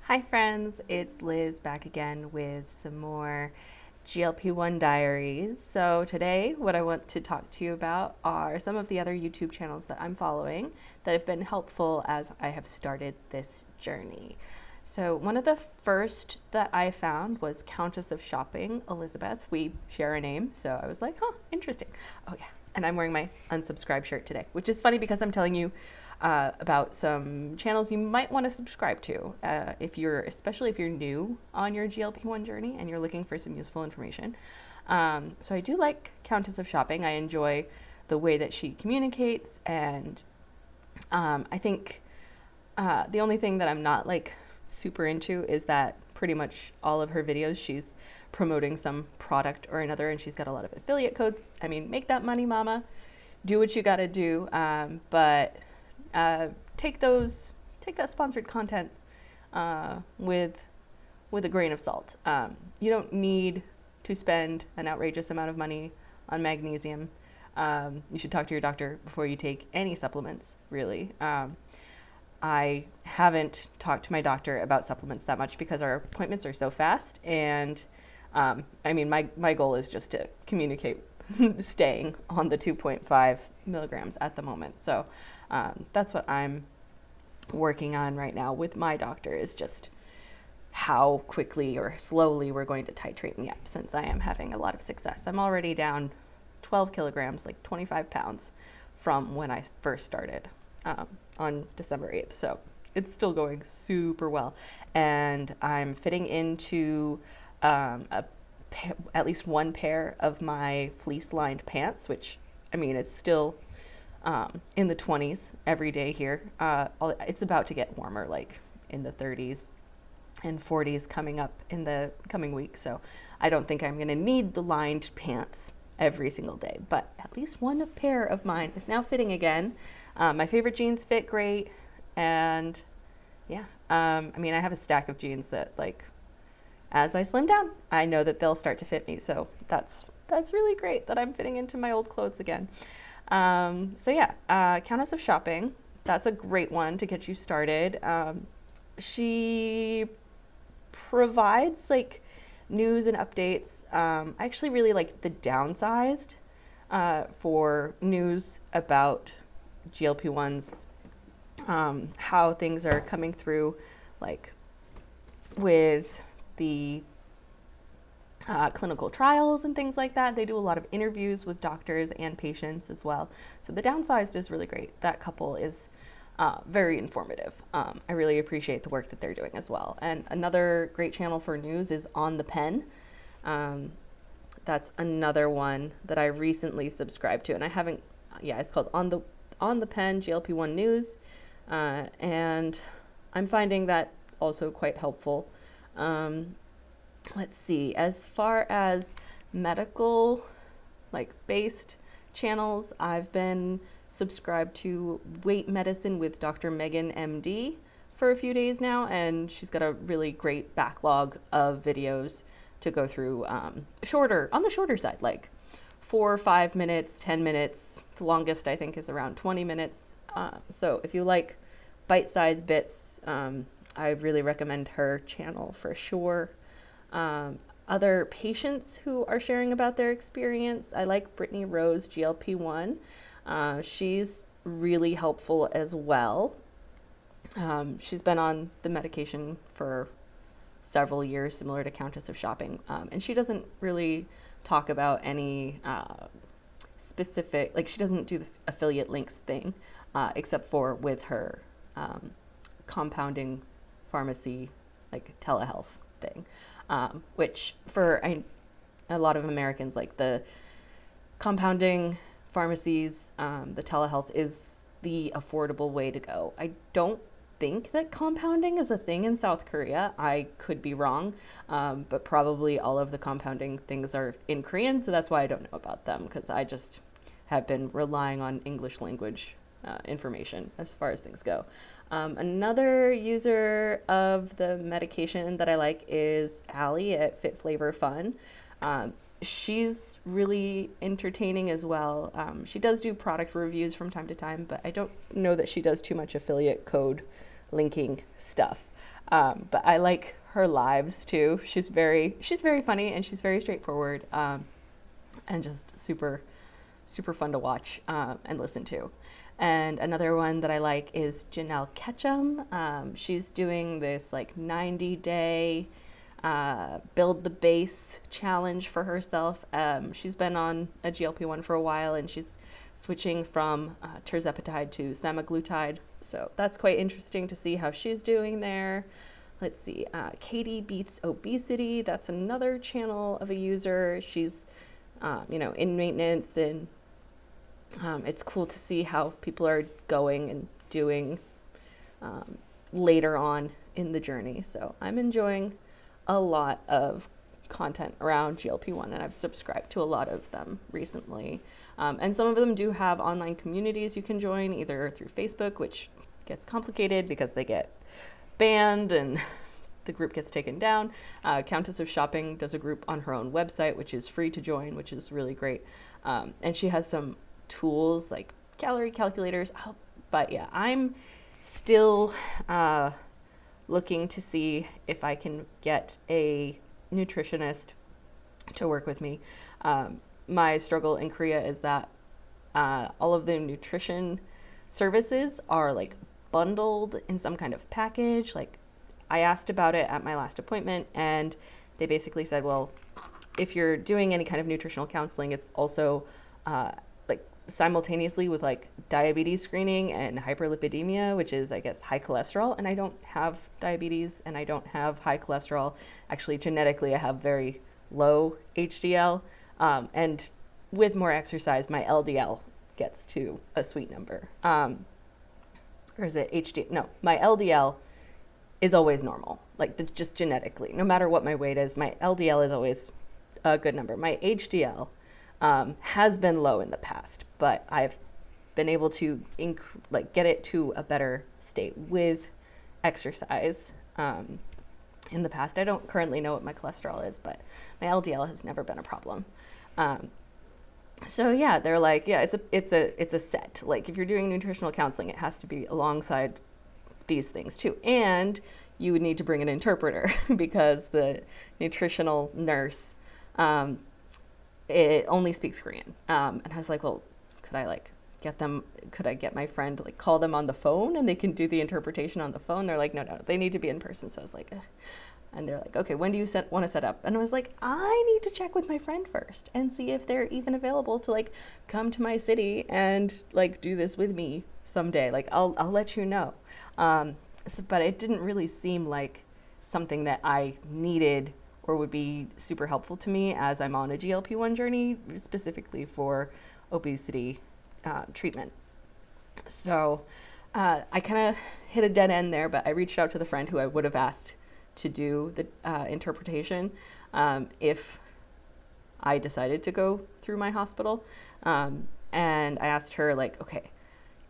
Hi friends, it's Liz back again with some more GLP1 diaries. So today what I want to talk to you about are some of the other YouTube channels that I'm following that have been helpful as I have started this journey. So one of the first that I found was Countess of Shopping, Elizabeth. We share a name, so I was like, huh, interesting. Oh yeah, and I'm wearing my unsubscribe shirt today, which is funny because I'm telling you about some channels you might want to subscribe to especially if you're new on your GLP-1 journey and you're looking for some useful information. So I do like Countess of Shopping. I enjoy the way that she communicates, and I think the only thing that I'm not like super into is that pretty much all of her videos she's promoting some product or another, and she's got a lot of affiliate codes. I mean, make that money, mama. Do what you got to do, but take that sponsored content with a grain of salt. You don't need to spend an outrageous amount of money on magnesium. You should talk to your doctor before you take any supplements, really. I haven't talked to my doctor about supplements that much because our appointments are so fast, and I mean, my goal is just to communicate staying on the 2.5 milligrams at the moment. So that's what I'm working on right now with my doctor, is just how quickly or slowly we're going to titrate me up, since I am having a lot of success. I'm already down 12 kilograms, like 25 pounds from when I first started on December 8th. So it's still going super well. And I'm fitting into at least one pair of my fleece-lined pants, which, I mean, it's still in the 20s every day here. It's about to get warmer, like in the 30s and 40s coming up in the coming week. So I don't think I'm going to need the lined pants every single day, but at least one pair of mine is now fitting again. My favorite jeans fit great. And yeah, I mean, I have a stack of jeans that, like, as I slim down, I know that they'll start to fit me. So that's really great that I'm fitting into my old clothes again. So yeah, Countess of Shopping, that's a great one to get you started. She provides like news and updates. I actually really like the Downsized for news about GLP-1s, how things are coming through, like with the clinical trials and things like that. They do a lot of interviews with doctors and patients as well. So the Downsized is really great. That couple is very informative. I really appreciate the work that they're doing as well. And another great channel for news is On the Pen. That's another one that I recently subscribed to, and I haven't. Yeah, it's called On the Pen GLP-1 News, and I'm finding that also quite helpful. Let's see, as far as medical like based channels, I've been subscribed to Weight Medicine with Dr. Megan MD for a few days now, and she's got a really great backlog of videos to go through, on the shorter side, like 4 or 5 minutes, 10 minutes. The longest I think is around 20 minutes. So if you like bite-sized bits, I really recommend her channel for sure. Other patients who are sharing about their experience, I like Brittany Rose GLP1. She's really helpful as well. She's been on the medication for several years, similar to Countess of Shopping, and she doesn't really talk about any specific, like she doesn't do the affiliate links thing, except for with her compounding pharmacy, like telehealth thing, which for a lot of Americans, like the compounding pharmacies, the telehealth is the affordable way to go. I don't think that compounding is a thing in South Korea. I could be wrong, but probably all of the compounding things are in Korean, so that's why I don't know about them, because I just have been relying on English language information as far as things go. Another user of the medication that I like is Allie at Fit Flavor Fun. She's really entertaining as well. She does do product reviews from time to time, but I don't know that she does too much affiliate code linking stuff. But I like her lives too. She's very funny and she's very straightforward, and just super fun to watch and listen to. And another one that I like is Janelle Ketchum. She's doing this like 90-day build the base challenge for herself. She's been on a GLP-1 for a while, and she's switching from tirzepatide to semaglutide. So that's quite interesting to see how she's doing there. Let's see, Katie Beats Obesity. That's another channel of a user. She's, in maintenance, and it's cool to see how people are going and doing later on in the journey. So I'm enjoying a lot of content around GLP-1, and I've subscribed to a lot of them recently. And some of them do have online communities you can join, either through Facebook, which gets complicated because they get banned and the group gets taken down. Countess of Shopping does a group on her own website, which is free to join, which is really great. And she has some tools like calorie calculators. But yeah, I'm still looking to see if I can get a nutritionist to work with me. My struggle in Korea is that all of the nutrition services are like bundled in some kind of package. Like, I asked about it at my last appointment, and they basically said, well, if you're doing any kind of nutritional counseling, it's also like simultaneously with like diabetes screening and hyperlipidemia, which is, I guess, high cholesterol. And I don't have diabetes and I don't have high cholesterol. Actually, genetically, I have very low HDL. And with more exercise, my LDL gets to a sweet number. Or is it HDL? No, my LDL is always normal, like just genetically. No matter what my weight is, my LDL is always a good number. My HDL has been low in the past, but I've been able to get it to a better state with exercise. In the past, I don't currently know what my cholesterol is, but my LDL has never been a problem. So yeah, they're like, yeah, it's a set. Like, if you're doing nutritional counseling, it has to be alongside these things too. And you would need to bring an interpreter because the nutritional nurse, it only speaks Korean. And I was like, well, could I get my friend to like call them on the phone and they can do the interpretation on the phone? They're like, no, they need to be in person. So I was like, ugh. And they're like, okay, when do you want to set up? And I was like, I need to check with my friend first and see if they're even available to like come to my city and like do this with me someday. Like, I'll let you know. But it didn't really seem like something that I needed or would be super helpful to me as I'm on a GLP-1 journey, specifically for obesity treatment. So I kind of hit a dead end there, but I reached out to the friend who I would have asked to do the interpretation if I decided to go through my hospital. And I asked her, like, okay,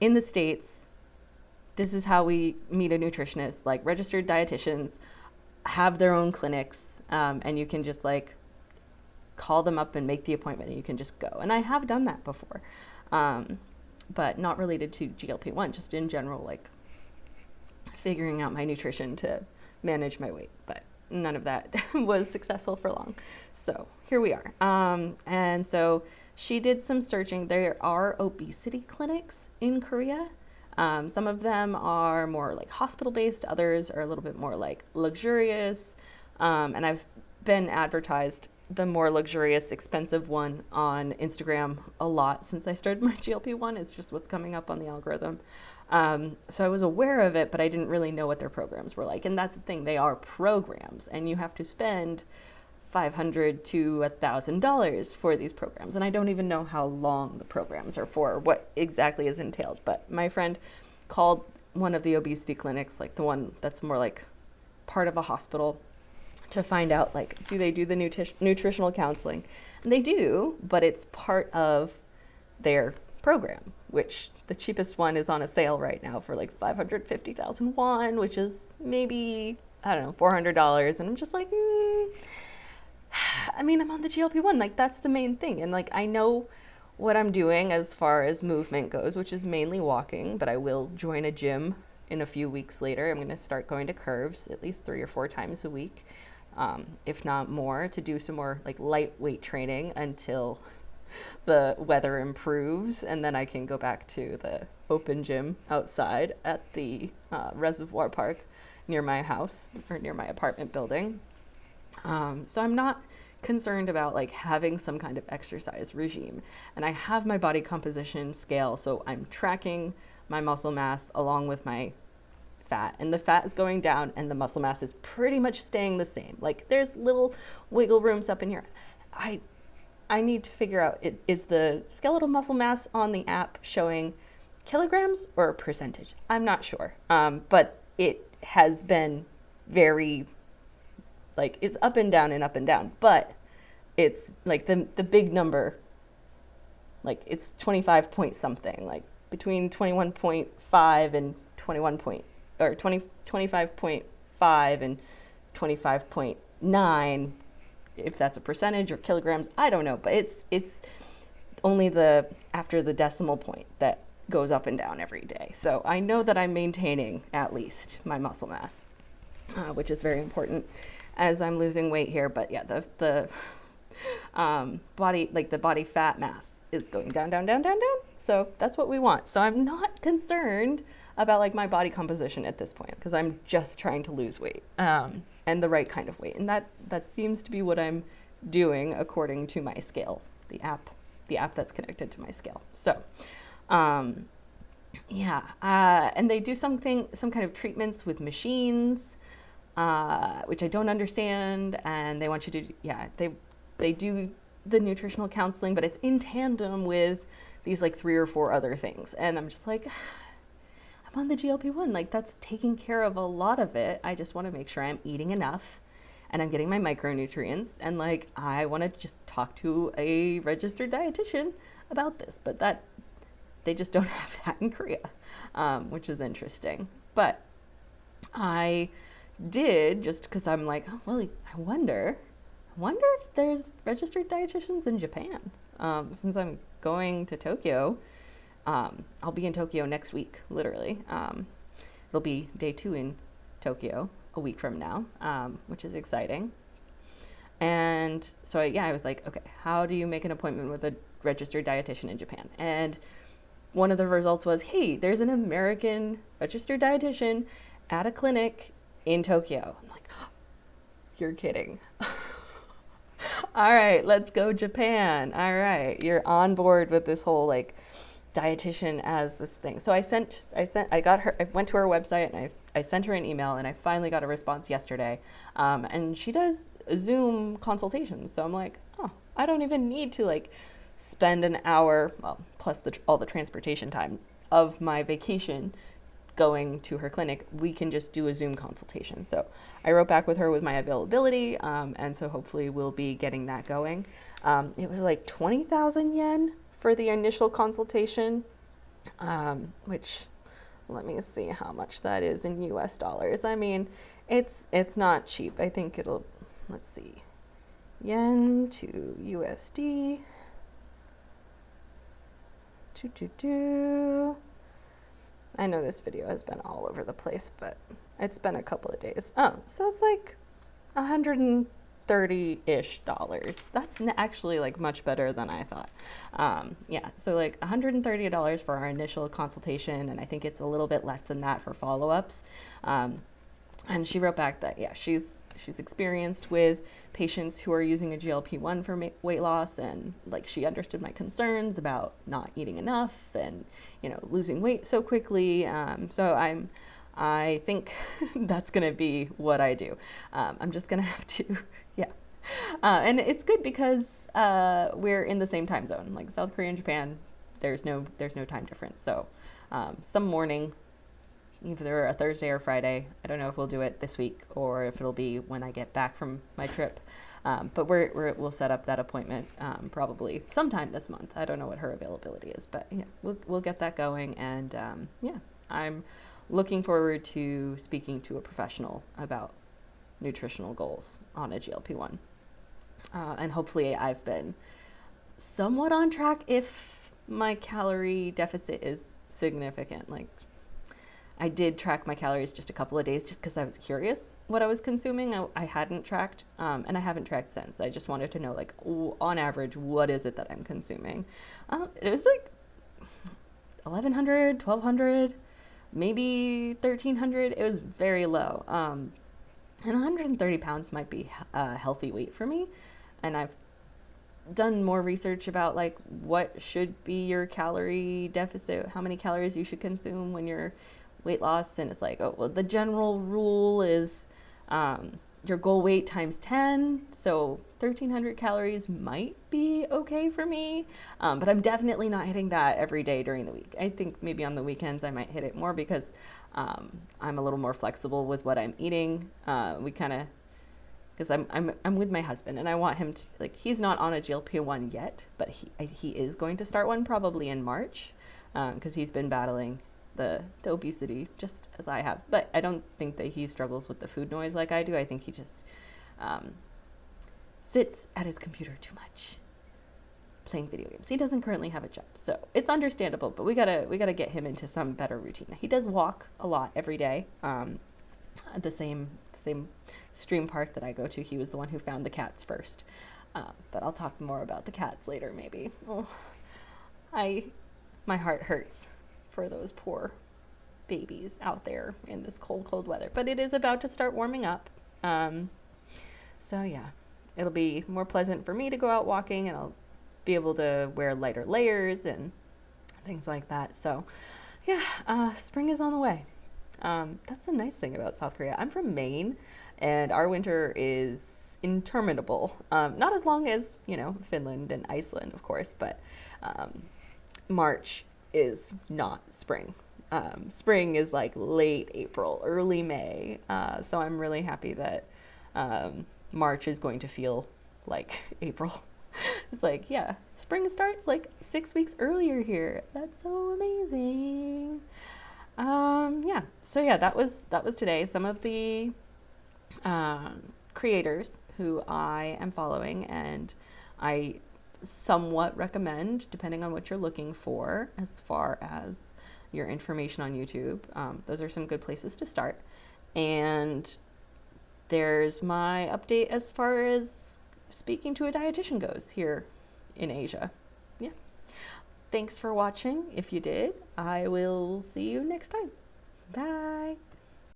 in the States, this is how we meet a nutritionist. Like, registered dietitians have their own clinics, and you can just like call them up and make the appointment and you can just go. And I have done that before, but not related to GLP-1, just in general, like figuring out my nutrition to manage my weight. But none of that was successful for long. So here we are. And so she did some searching. There are obesity clinics in Korea. Some of them are more like hospital-based, others are a little bit more like luxurious. And I've been advertised the more luxurious, expensive one on Instagram a lot since I started my GLP-1. It's just what's coming up on the algorithm. So I was aware of it, but I didn't really know what their programs were like. And that's the thing, they are programs, and you have to spend $500 to $1,000 for these programs. And I don't even know how long the programs are for, what exactly is entailed. But my friend called one of the obesity clinics, like the one that's more like part of a hospital, to find out, like, do they do the nutritional counseling? And they do, but it's part of their program, which the cheapest one is on a sale right now for like 550,000 won, which is maybe, I don't know, $400. And I'm just like, I mean, I'm on the GLP-1, like that's the main thing. And like, I know what I'm doing as far as movement goes, which is mainly walking, but I will join a gym in a few weeks later, I'm going to start going to curves at least 3 or 4 times a week, if not more, to do some more like lightweight training until the weather improves, and then I can go back to the open gym outside at the reservoir park near my house or near my apartment building. So I'm not concerned about like having some kind of exercise regime, and I have my body composition scale, so I'm tracking my muscle mass along with my fat, and the fat is going down and the muscle mass is pretty much staying the same. Like there's little wiggle rooms up in here. I need to figure out, is the skeletal muscle mass on the app showing kilograms or a percentage? I'm not sure. But it has been very, like, it's up and down and up and down. But it's like the big number, like it's 25 point something, like between 21.5 and 25.5 and 25.9, if that's a percentage or kilograms, I don't know, but it's only the after the decimal point that goes up and down every day. So I know that I'm maintaining at least my muscle mass, which is very important as I'm losing weight here. But yeah, the body, like the body fat mass is going down, down, down, down, down. So that's what we want. So I'm not concerned about like my body composition at this point, because I'm just trying to lose weight. And the right kind of weight. And that seems to be what I'm doing according to my scale, the app that's connected to my scale. So, and they do some kind of treatments with machines, which I don't understand. And they want you to, they do the nutritional counseling, but it's in tandem with these like 3 or 4 other things. And I'm just like, on the GLP-1, like that's taking care of a lot of it. I just want to make sure I'm eating enough and I'm getting my micronutrients, and like I want to just talk to a registered dietitian about this, but that they just don't have that in Korea, which is interesting. But I did, just because I'm like, oh, well, I wonder if there's registered dietitians in Japan, since I'm going to Tokyo. I'll be in Tokyo next week, literally. It'll be day 2 in Tokyo a week from now, which is exciting. And so, I was like, okay, how do you make an appointment with a registered dietitian in Japan? And one of the results was, hey, there's an American registered dietitian at a clinic in Tokyo. I'm like, oh, you're kidding. All right, let's go Japan. All right, you're on board with this whole like dietitian as this thing. So I went to her website and I sent her an email, and I finally got a response yesterday. And she does Zoom consultations. So I'm like, oh, I don't even need to like spend an hour, well, plus all the transportation time of my vacation going to her clinic. We can just do a Zoom consultation. So I wrote back with her with my availability. And so hopefully we'll be getting that going. It was like 20,000 yen for the initial consultation, which, let me see how much that is in US dollars. I mean, it's not cheap. I think let's see, yen to USD. I know this video has been all over the place, but it's been a couple of days. Oh, so it's like $130-ish. That's actually like much better than I thought. So like $130 for our initial consultation, and I think it's a little bit less than that for follow-ups. And she wrote back that she's experienced with patients who are using a GLP-1 for weight loss, and like she understood my concerns about not eating enough and losing weight so quickly. I think that's going to be what I do. I'm just going to have to, and it's good because we're in the same time zone. Like South Korea and Japan, there's no time difference. So some morning, either a Thursday or Friday, I don't know if we'll do it this week or if it'll be when I get back from my trip. But we'll set up that appointment probably sometime this month. I don't know what her availability is, but we'll get that going. And I'm looking forward to speaking to a professional about nutritional goals on a GLP-1. And hopefully I've been somewhat on track if my calorie deficit is significant. Like I did track my calories just a couple of days just because I was curious what I was consuming. I hadn't tracked, and I haven't tracked since. I just wanted to know, like, on average, what is it that I'm consuming? It was like 1,100, 1,200, maybe 1,300. It was very low. And 130 pounds might be a healthy weight for me. And I've done more research about like what should be your calorie deficit, how many calories you should consume when you're weight loss. And it's like, oh, well, the general rule is your goal weight times 10. So 1,300 calories might be okay for me. But I'm definitely not hitting that every day during the week. I think maybe on the weekends I might hit it more because I'm a little more flexible with what I'm eating. We kind of, because I'm with my husband and I want him to, like, he's not on a GLP-1 yet, but he is going to start one probably in March, because he's been battling the obesity just as I have. But I don't think that he struggles with the food noise like I do. I think he just sits at his computer too much playing video games. He doesn't currently have a job, so it's understandable, but we gotta get him into some better routine. He does walk a lot every day, at the same stream park that I go to. He was the one who found the cats first, but I'll talk more about the cats later maybe. Oh, my heart hurts for those poor babies out there in this cold weather, but it is about to start warming up, so yeah, it'll be more pleasant for me to go out walking, and I'll be able to wear lighter layers and things like that. So yeah, spring is on the way. That's a nice thing about South Korea. I'm from Maine, and our winter is interminable. Not as long as, Finland and Iceland, of course, but March is not spring. Spring is like late April, early May. So I'm really happy that March is going to feel like April. It's like, yeah, spring starts like 6 weeks earlier here. That's so amazing. Yeah. So yeah, that was today. Some of the creators who I am following and I somewhat recommend, depending on what you're looking for as far as your information on YouTube. Those are some good places to start. And there's my update as far as speaking to a dietitian goes here in Asia. Yeah. Thanks for watching. If you did, I will see you next time. Bye.